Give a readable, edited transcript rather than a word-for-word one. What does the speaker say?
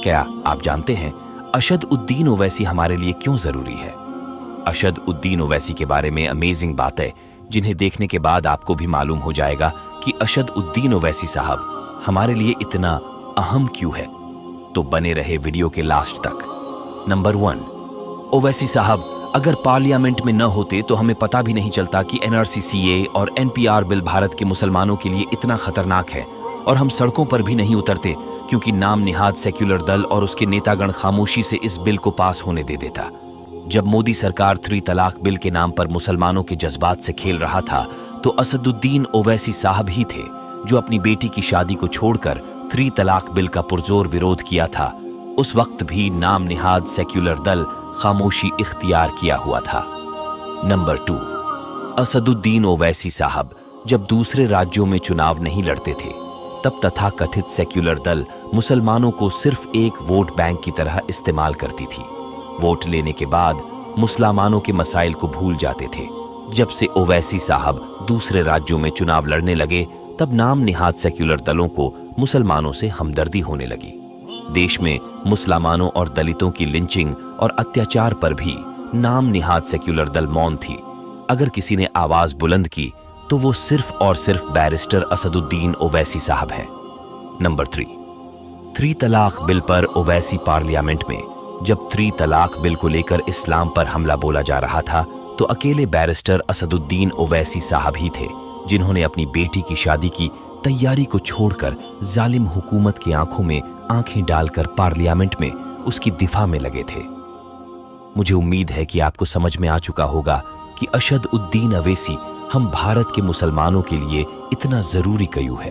क्या आप जानते हैं अशद उद्दीन ओवैसी हमारे लिए क्यों जरूरी है? अशद उद्दीन ओवैसी के बारे में अमेजिंग बातें जिन्हें देखने के बाद आपको भी मालूम हो जाएगा कि अशद उद्दीन ओवैसी साहब हमारे लिए इतना अहम क्यों है। तो बने रहे वीडियो के लास्ट तक। नंबर 1, ओवैसी साहब अगर पार्लियामेंट में न होते तो हमें पता भी नहीं चलता कि एनआरसी सीए और एनपीआर बिल भारत के मुसलमानों के लिए इतना खतरनाक है, और हम सड़कों पर भी नहीं उतरते क्योंकि नाम निहाद सेक्युलर दल और उसके नेतागण खामोशी से इस बिल को पास होने दे देता। जब मोदी सरकार 3 तलाक बिल के नाम पर मुसलमानों के जज्बात से खेल रहा था तो असदुद्दीन ओवैसी साहब ही थे जो अपनी बेटी की शादी को छोड़कर 3 तलाक बिल का पुरजोर विरोध किया था। उस वक्त भी नाम निहाद सेक्युलर दल खामोशी इख्तियार किया हुआ था। नंबर 2, असदुद्दीन ओवैसी साहब जब दूसरे राज्यों में चुनाव नहीं लड़ते थे तब तथाकथित सेक्युलर दल मुसलमानों को सिर्फ एक वोट बैंक की तरह इस्तेमाल करती थी। वोट लेने के बाद मुसलमानों के मसाइल को भूल जाते थे। जब से ओवैसी साहब दूसरे राज्यों में चुनाव लड़ने लगे तब नाम निहाद सेक्युलर दलों को मुसलमानों से हमदर्दी होने लगी। देश में मुसलमानों और दलितों की लिंचिंग और अत्याचार पर भी नाम निहाद सेक्युलर दल मौन थी। अगर किसी ने आवाज बुलंद की तो वो सिर्फ और सिर्फ बैरिस्टर असदुद्दीन ओवैसी साहब हैं। नंबर 3 तलाक बिल पर ओवैसी पार्लियामेंट में जब 3 तलाक बिल को लेकर इस्लाम पर हमला बोला जा रहा था तो अकेले बैरिस्टर असदुद्दीन ओवैसी साहब ही थे जिन्होंने अपनी बेटी की शादी की तैयारी को छोड़कर जालिम हुकूमत की आंखों में आंखें डालकर पार्लियामेंट में उसकी दिफा में लगे थे। मुझे उम्मीद है कि आपको समझ में आ चुका होगा कि अशद उद्दीन ओवैसी हम भारत के मुसलमानों के लिए इतना जरूरी क्यों है।